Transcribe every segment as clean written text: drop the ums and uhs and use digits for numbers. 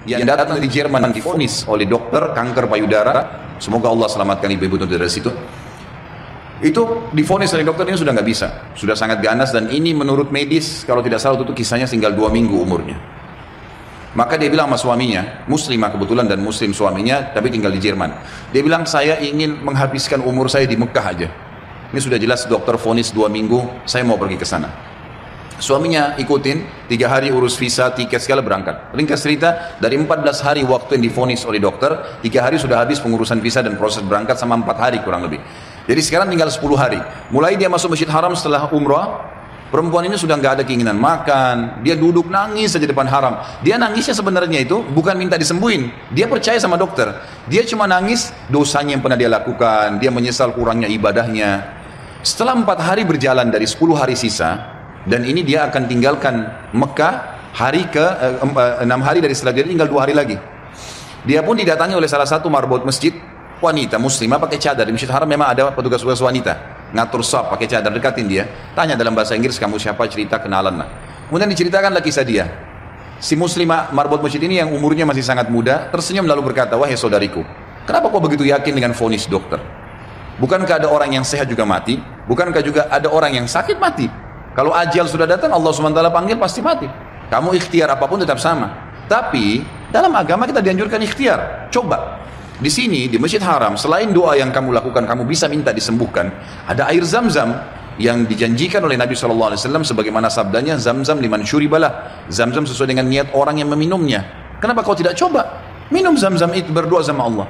yang datang dari Jerman divonis oleh dokter kanker payudara. Semoga Allah selamatkan ibu-ibu dari situ. Itu divonis oleh dokter ini sudah nggak bisa, sudah sangat ganas, dan ini menurut medis kalau tidak salah itu kisahnya tinggal 2 minggu umurnya. Maka dia bilang sama suaminya, muslimah kebetulan dan muslim suaminya, tapi tinggal di Jerman. Dia bilang, saya ingin menghabiskan umur saya di Mekah aja. Ini sudah jelas dokter vonis 2 minggu, saya mau pergi ke sana. Suaminya ikutin, 3 hari urus visa, tiket segala, berangkat. Ringkas cerita, dari 14 hari waktu yang divonis oleh dokter, 3 hari sudah habis pengurusan visa dan proses berangkat sama 4 hari kurang lebih. Jadi sekarang tinggal 10 hari. Mulai dia masuk Masjid Haram setelah umrah, perempuan ini sudah nggak ada keinginan makan, dia duduk nangis saja depan haram. Dia nangisnya sebenarnya itu bukan minta disembuhin, dia percaya sama dokter. Dia cuma nangis dosanya yang pernah dia lakukan, dia menyesal kurangnya ibadahnya. Setelah 4 hari berjalan dari 10 hari sisa, dan ini dia akan tinggalkan Mekah hari ke 6 hari dari setelah, jadi tinggal 2 hari lagi. Dia pun didatangi oleh salah satu marbot masjid, wanita muslimah pakai cadar. Di Masjid Haram memang ada petugas-petugas wanita ngatur saf pakai cadar, dekatin dia, tanya dalam bahasa Inggris, kamu siapa, cerita, kenalan lah. Kemudian diceritakanlah kisah dia. Si muslimah marbot masjid ini yang umurnya masih sangat muda tersenyum lalu berkata, wahai saudariku, kenapa kau begitu yakin dengan vonis dokter? Bukankah ada orang yang sehat juga mati? Bukankah juga ada orang yang sakit mati? Kalau ajal sudah datang, Allah SWT panggil pasti mati. Kamu ikhtiar apapun tetap sama. Tapi dalam agama kita dianjurkan ikhtiar. Coba di sini di Masjid Haram, selain doa yang kamu lakukan, kamu bisa minta disembuhkan, ada air Zam-Zam yang dijanjikan oleh Nabi SAW sebagaimana sabdanya, Zam-Zam liman syuribalah. Zam-Zam sesuai dengan niat orang yang meminumnya. Kenapa kau tidak coba minum Zam-Zam itu, berdoa sama Allah?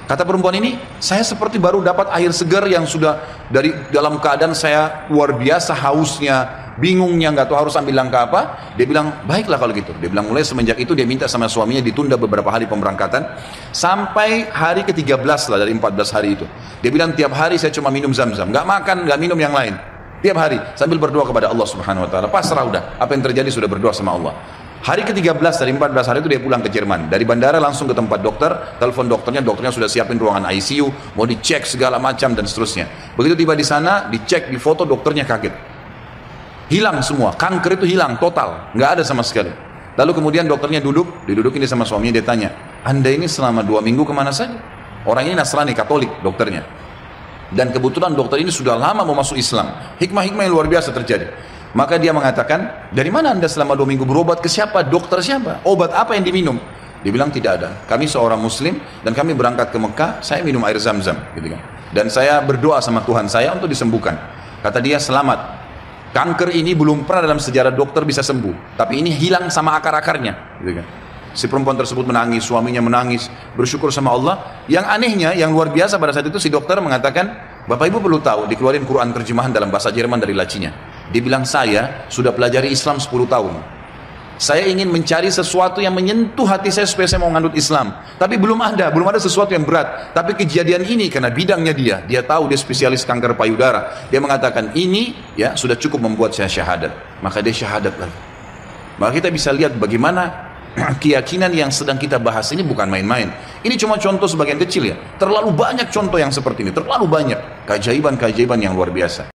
Kata perempuan ini, saya seperti baru dapat air segar yang sudah dari dalam keadaan saya luar biasa hausnya, bingungnya, nggak tahu harus ambil langkah apa. Dia bilang, baiklah kalau gitu. Dia bilang, mulai semenjak itu dia minta sama suaminya ditunda beberapa hari pemberangkatan sampai hari ke-13 lah dari 14 hari itu. Dia bilang, tiap hari saya cuma minum Zam-Zam, nggak makan, nggak minum yang lain. Tiap hari sambil berdoa kepada Allah Subhanahu Wa Taala. Pasrah udah, apa yang terjadi sudah berdoa sama Allah. Hari ke-13 dari 14 hari itu dia pulang ke Jerman. Dari bandara langsung ke tempat dokter, telepon dokternya, dokternya sudah siapin ruangan ICU, mau dicek segala macam dan seterusnya. Begitu tiba di sana, dicek, di foto, dokternya kaget. Hilang semua, kanker itu hilang total, nggak ada sama sekali. Lalu kemudian dokternya didudukin sama suaminya, dia tanya, Anda ini selama 2 minggu kemana saja? Orang ini Nasrani, Katolik dokternya. Dan kebetulan dokter ini sudah lama mau masuk Islam. Hikmah-hikmah yang luar biasa terjadi. Maka dia mengatakan, dari mana Anda selama 2 minggu, berobat ke siapa? Dokter siapa? Obat apa yang diminum? Dia bilang, tidak ada. Kami seorang muslim dan kami berangkat ke Mekah, saya minum air Zam-Zam, gitu kan. Dan saya berdoa sama Tuhan saya untuk disembuhkan. Kata dia, selamat. Kanker ini belum pernah dalam sejarah dokter bisa sembuh, tapi ini hilang sama akar-akarnya, gitu kan. Si perempuan tersebut menangis, suaminya menangis, bersyukur sama Allah. Yang anehnya, yang luar biasa pada saat itu si dokter mengatakan, Bapak Ibu perlu tahu, dikeluarin Quran terjemahan dalam bahasa Jerman dari lacinya. Dia bilang, saya sudah pelajari Islam 10 tahun. Saya ingin mencari sesuatu yang menyentuh hati saya supaya saya mau nganut Islam. Tapi belum ada sesuatu yang berat. Tapi kejadian ini karena bidangnya dia tahu dia spesialis kanker payudara. Dia mengatakan ini ya sudah cukup membuat saya syahadat. Maka dia syahadat lagi. Maka kita bisa lihat bagaimana keyakinan yang sedang kita bahas ini bukan main-main. Ini cuma contoh sebagian kecil ya. Terlalu banyak contoh yang seperti ini. Terlalu banyak keajaiban-keajaiban yang luar biasa.